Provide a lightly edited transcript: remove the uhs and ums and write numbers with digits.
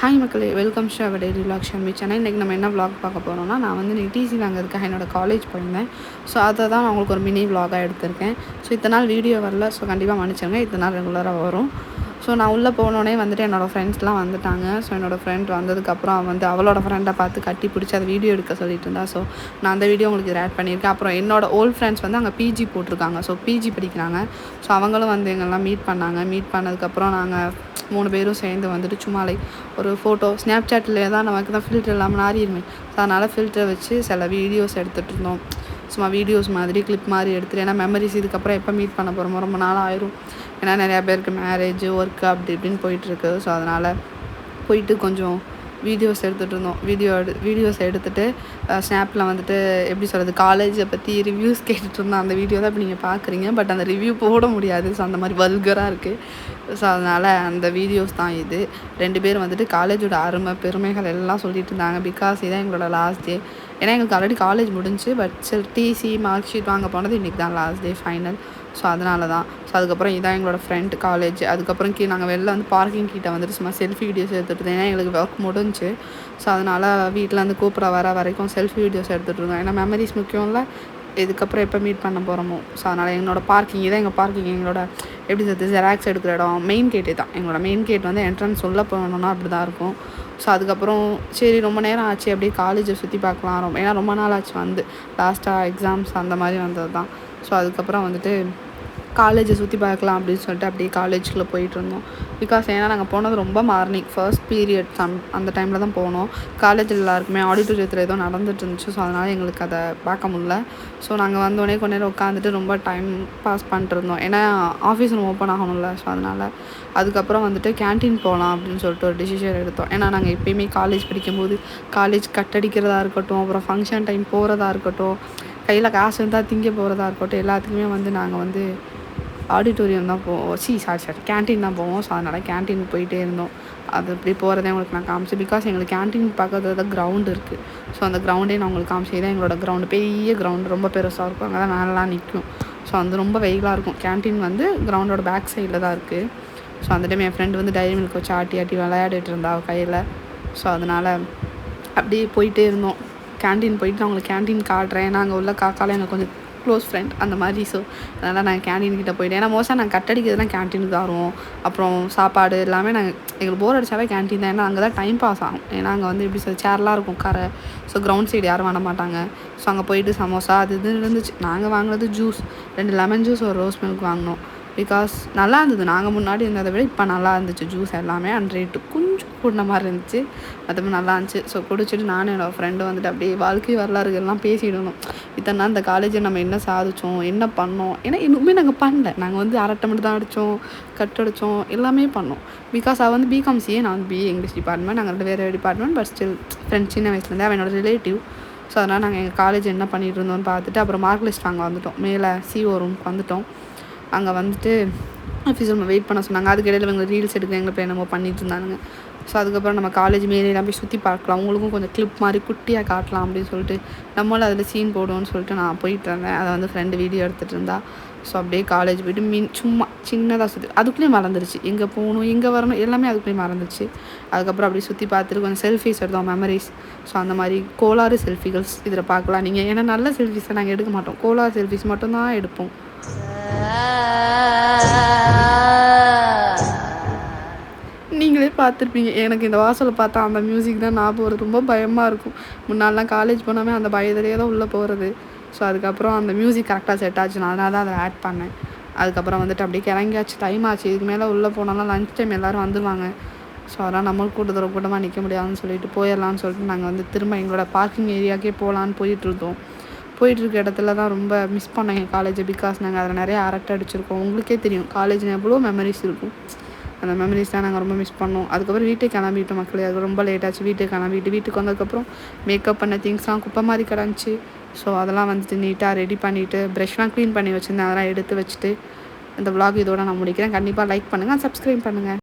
Hi மக்களே, welcome to our daily vlog Shammi channel. இன்றைக்கி நம்ம என்ன விலாக் பார்க்க போகிறோம்னா, நான் வந்து இன்றைக்கி டிசி வாங்கிறதுக்காக என்னோடய காலேஜ் போயிருந்தேன். ஸோ அதை தான் நான் உங்களுக்கு ஒரு மினி விலாகாக எடுத்திருக்கேன். ஸோ இத்தனை நாள் வீடியோ வரல, ஸோ கண்டிப்பாக மன்னிச்சிடுங்க. இத்தனை நாள் ரெகுலராக வரும். ஸோ நான் உள்ளே போனோடனே வந்துட்டு என்னோடய ஃப்ரெண்ட்ஸ்லாம் வந்துட்டாங்க. ஸோ என்னோடய ஃப்ரெண்ட் வந்ததுக்கப்புறம் வந்து அவளோட ஃப்ரெண்டை பார்த்து கட்டி பிடிச்சி அதை வீடியோ எடுக்க சொல்லிட்டு இருந்தா. ஸோ நான் அந்த வீடியோ உங்களுக்கு ஆட் பண்ணியிருக்கேன். அப்புறம் என்னோடய ஓல்டு ஃப்ரெண்ட்ஸ் வந்து அங்கே பிஜி போட்டிருக்காங்க. ஸோ பிஜி படிக்கிறாங்க. ஸோ அவங்களும் வந்து எங்கெல்லாம் மீட் பண்ணாங்க. மீட் பண்ணதுக்கப்புறம் நாங்கள் 3 பேரும் சேர்ந்து வந்துட்டு சும்மா ஒரு ஃபோட்டோ ஸ்னாப்சாட்டில் தான் நமக்கு தான் ஃபில்டர் இல்லாமல் ஆறிடுமே. ஸோ அதனால் ஃபில்டரை வச்சு சில வீடியோஸ் எடுத்துகிட்டு இருந்தோம். சும்மா வீடியோஸ் மாதிரி கிளிப் மாதிரி எடுத்துகிட்டு, ஏன்னா மெமரிஸ் இதுக்கப்புறம் எப்போ மீட் பண்ண போகிறோமோ ரொம்ப நாள் ஆயிரும். ஏன்னா நிறையா பேருக்கு மேரேஜ் ஒர்க்கு அப்படி இப்படின்னு போயிட்டுருக்கு. ஸோ அதனால் போயிட்டு கொஞ்சம் வீடியோஸ் எடுத்துகிட்டு இருந்தோம். வீடியோஸ் எடுத்துகிட்டு ஸ்னாப்பில் வந்துட்டு எப்படி சொல்கிறது, காலேஜை பற்றி ரிவ்யூஸ் கேட்டுட்டு இருந்தோம். அந்த வீடியோ தான் இப்போ நீங்கள் பார்க்குறீங்க. பட் அந்த ரிவ்யூ போட முடியாது. ஸோ அந்த மாதிரி வல்கராக இருக்குது. ஸோ அதனால் அந்த வீடியோஸ் தான் இது. 2 பேர் வந்துட்டு காலேஜோட அருமை பெருமைகள் எல்லாம் சொல்லிட்டு இருந்தாங்க. பிகாஸ் இதான் எங்களோட லாஸ்ட் டே. ஏன்னா எங்களுக்கு ஆல்ரெடி காலேஜ் முடிஞ்சு, பட் டிசி மார்க் ஷீட் வாங்க போனது இன்றைக்கி தான் லாஸ்ட் டே ஃபைனல். ஸோ அதனால தான். ஸோ அதுக்கப்புறம் இதான் எங்களோட ஃப்ரெண்ட் காலேஜ். அதுக்கப்புறம் நாங்கள் வெளில வந்து பார்க்கிங் கிட்ட வந்துட்டு சும்மா செல்ஃபி வீடியோஸ் எடுத்துகிட்டு இருந்தோம். ஏன்னா எங்களுக்கு ஒர்க் முடிஞ்சு. ஸோ அதனால் வீட்டில் வந்து கூப்பிட வர வரைக்கும் செல்ஃபி வீடியோஸ் எடுத்துகிட்டு இருந்தோம். ஏன்னா மெமரிஸ் முக்கியம்ல, இதுக்கப்புறம் எப்போ மீட் பண்ண போகிறோமோ. ஸோ அதனால் எங்களோட பார்க்கிங் தான் எங்கள் பார்க்கிங். எங்களோட எப்படி சொல்கிறது, ஜெராக்ஸ் எடுக்கிற இடம் மெயின் கேட்டே தான். எங்களோட மெயின் கேட் வந்து என்ட்ரன்ஸ் உள்ளே போகணுன்னா அப்படி தான் இருக்கும். ஸோ அதுக்கப்புறம் சரி ரொம்ப நேரம் ஆச்சு, அப்படியே காலேஜை சுற்றி பார்க்கலாம். ஏன்னா ரொம்ப நாள் ஆச்சு வந்து லாஸ்ட்டாக எக்ஸாம்ஸ் அந்த மாதிரி வந்தது தான். ஸோ அதுக்கப்புறம் வந்துட்டு காலேஜை சுற்றி பார்க்கலாம் அப்படின்னு சொல்லிட்டு அப்படியே காலேஜுக்குள்ளே போயிட்டுருந்தோம். பிகாஸ் ஏன்னா நாங்கள் போனது ரொம்ப மார்னிங் ஃபர்ஸ்ட் பீரியட் அந்த டைமில் தான் போனோம். காலேஜில் எல்லாருக்குமே ஆடிட்டோரியத்தில் ஏதோ நடந்துட்டு இருந்துச்சு. ஸோ அதனால் எங்களுக்கு அதை பார்க்க முடியல. ஸோ நாங்கள் வந்தோடனே கொஞ்ச நேரம் உட்காந்துட்டு ரொம்ப டைம் பாஸ் பண்ணிட்டுருந்தோம். ஏன்னா ஆஃபீஸ் ரூம் ஓப்பன் ஆகணும்ல. ஸோ அதனால் அதுக்கப்புறம் வந்துட்டு கேன்டீன் போகலாம் அப்படின்னு சொல்லிட்டு ஒரு டிசிஷன் எடுத்தோம். ஏன்னா நாங்கள் எப்பயுமே காலேஜ் படிக்கும்போது காலேஜ் கட்டடிக்கிறதா இருக்கட்டும், அப்புறம் ஃபங்க்ஷன் டைம் போகிறதா இருக்கட்டும், கையில் காசு இருந்தால் திங்க போகிறதா இருக்கட்டும், எல்லாத்துக்குமே வந்து நாங்கள் வந்து ஆடிட்டோரியம் தான் போவோம். சாரி கேன்டீன் தான் போவோம். ஸோ அதனால் கேன்டீனுக்கு போயிட்டே இருந்தோம். அது இப்படி போகிறதே உங்களுக்கு நான் காமிச்சேன். பிகாஸ் எங்களுக்கு கேன்டீன் பக்கத்தில் தான் கிரவுண்ட் இருக்குது. ஸோ அந்த கிரவுண்டே நான் உங்களுக்கு காமிச்சே தான். எங்களோட கிரவுண்டு பெரிய கிரவுண்டு, ரொம்ப பெருசாக இருக்கும். அங்கே தான் மேலெலாம் நிற்கும். ஸோ அது ரொம்ப வெயிலாக இருக்கும். கேன்டீன் வந்து கிரவுண்டோட பேக் சைடில் தான் இருக்குது. ஸோ அந்த டைம் என் ஃப்ரெண்டு வந்து டைரி மில்க் வச்சு ஆட்டி விளையாடிட்டு இருந்தா கையில். ஸோ அதனால் அப்படியே போயிட்டே இருந்தோம். கேன்டீன் போயிட்டு நான் உங்களுக்கு கேன்டீன் காட்டுறேன். ஏன்னா அங்கே உள்ள காக்காலாம் எனக்கு கொஞ்சம் க்ளோஸ் ஃப்ரெண்ட் அந்த மாதிரி. ஸோ அதனால் நாங்கள் கேன்டீன்கிட்ட போய்ட்டேன். ஏன்னா மோஸ்ட்டாக நாங்கள் கட்டடிக்கிறதுலாம் கேன்டீனுக்கு தான் வருவோம். அப்புறம் சாப்பாடு எல்லாமே எங்களுக்கு போர் அடித்தாவே கேன்டீன் தான். ஏன்னா அங்கே தான் டைம் பாஸ் ஆகும். ஏன்னா அங்கே வந்து எப்படி சேர்லாம் இருக்கும் உட்கார. ஸோ கிரவுண்ட் சைடு யாரும் பண்ண மாட்டாங்க. ஸோ அங்கே போயிட்டு சமோசா அது இது இருந்துச்சு. நாங்கள் வாங்கினது ஜூஸ், 2 லெமன் ஜூஸ், ஒரு ரோஸ் மில்க் வாங்கினோம். பிகாஸ் நல்லா இருந்தது. நாங்கள் முன்னாடி இருந்ததை விட இப்போ நல்லா இருந்துச்சு ஜூஸ் எல்லாமே. அண்ட் ரேட்டு கொஞ்சம் கூடின மாதிரி இருந்துச்சு. அதுவும் நல்லா இருந்துச்சு. ஸோ குடிச்சிட்டு நானும் என்னோடய ஃப்ரெண்டு வந்துட்டு அப்படியே வாழ்க்கை வரலாறுகள்லாம் பேசிடணும். இத்தனை நாள் இந்த காலேஜை நம்ம என்ன சாதித்தோம், என்ன பண்ணோம். ஏன்னா இன்னுமே நாங்கள் பண்ணல. நாங்கள் வந்து அரட்டை மட்டும் தான் அடித்தோம், கட்டடித்தோம், எல்லாமே பண்ணோம். பிகாஸ் அவள் வந்து பிகாம் சிஏ, நான் வந்து பிஏ இங்கிலீஷ் டிபார்ட்மெண்ட். நாங்கள் 2 வேறு டிபார்ட்மெண்ட். பட் ஸ்டில் ஃப்ரெண்ட்ஸ் சின்ன வயசுலேருந்து. அவன் என்னோடய ரிலேட்டிவ். ஸோ அதனால் நாங்கள் எங்கள் காலேஜ் என்ன பண்ணிகிட்டு இருந்தோம்னு பார்த்துட்டு அப்புறம் மார்க் லிஸ்ட் வாங்க வந்துவிட்டோம். மேலே CO ரூமுக்கு வந்துவிட்டோம். அங்கே வந்துட்டு ஆஃபீஸ் ரூமில் வெயிட் பண்ண சொன்னாங்க. அதுக்கு இடையில இவங்க ரீல்ஸ் எடுக்க எங்களை என்னமோ பண்ணிட்டு இருந்தாங்க. ஸோ அதுக்கப்புறம் நம்ம காலேஜ் மேலாம் போய் சுற்றி பார்க்கலாம், உங்களுக்கும் கொஞ்சம் கிளிப் மாதிரி குட்டியாக காட்டலாம் அப்படின்னு சொல்லிட்டு நம்மளும் அதில் சீன் போடுவோம்னு சொல்லிட்டு நான் போயிட்டு இருந்தேன். அதை வந்து ஃப்ரெண்டு வீடியோ எடுத்துகிட்டு இருந்தா. ஸோ அப்படியே காலேஜ் போய்ட்டு சும்மா சின்னதாக சுற்றி அதுக்குள்ளேயே மறந்துடுச்சு. எங்கே போகணும் எங்கே வரணும் எல்லாமே அதுக்குள்ளேயே மறந்துடுச்சு. அதுக்கப்புறம் அப்படியே சுற்றி பார்த்துட்டு கொஞ்சம் செல்ஃபிஸ் எடுத்தோம், மெமரிஸ். ஸோ அந்த மாதிரி கோளாறு செல்ஃபிகள்ஸ் இதில் பார்க்கலாம் நீங்கள். ஏன்னா நல்ல செல்ஃபிஸை நாங்கள் எடுக்க மாட்டோம், கோளாறு செல்ஃபிஸ் மட்டும்தான் எடுப்போம். நீங்களே பார்த்துருப்பீங்க. எனக்கு இந்த வாசலை பார்த்தா அந்த மியூசிக் தான் ஞாபகம் வருது. ரொம்ப பயமாக இருக்கும். முன்னாடிலாம் காலேஜ் போனாமே அந்த பயத்திலே தான் உள்ளே போகிறது. ஸோ அதுக்கப்புறம் அந்த மியூசிக் கரெக்டாக செட் ஆச்சு. நான் தான் அதை ஆட் பண்ணேன். அதுக்கப்புறம் வந்துட்டு அப்படியே கிளங்கியாச்சு, டைம் ஆச்சு. இதுக்கு மேலே உள்ளே போனாலும் லஞ்ச் டைம் எல்லோரும் வந்துடுவாங்க. ஸோ அதனால் நம்மளும் கூட்டமாக நிற்க முடியாதுன்னு சொல்லிட்டு போயிடலான்னு சொல்லிட்டு நாங்கள் வந்து திரும்ப எங்களோட பார்க்கிங் ஏரியாவுக்கே போகலான்னு போயிட்டுருந்தோம். போயிட்டுருக்க இடத்துல தான் ரொம்ப மிஸ் பண்ணேன் எங்கள் காலேஜை. பிகாஸ் நாங்கள் அதில் நிறைய அரட்டை அடிச்சிருக்கோம். உங்களுக்கே தெரியும் காலேஜில் எவ்வளோ மெமரிஸ் இருக்கும். அந்த மெமரிஸ் தான் நாங்கள் ரொம்ப மிஸ் பண்ணோம். அதுக்கப்புறம் வீட்டுக்கு கிளம்பிட்டோம் மக்களே. அது ரொம்ப லேட் ஆச்சு. வீட்டுக்கு வந்ததுக்கப்புறம் மேக்கப் பண்ண திங்ஸ்லாம் குப்பை மாதிரி கிடந்துச்சு. ஸோ அதெல்லாம் வந்துட்டு நீட்டாக ரெடி பண்ணிவிட்டு ப்ரெஷ்லாம் க்ளீன் பண்ணி வச்சுருந்தேன். அதெல்லாம் எடுத்து வச்சுட்டு இந்த vlog இதோட நான் முடிக்கிறேன். கண்டிப்பாக லைக் பண்ணுங்கள், சப்ஸ்கிரைப் பண்ணுங்கள்.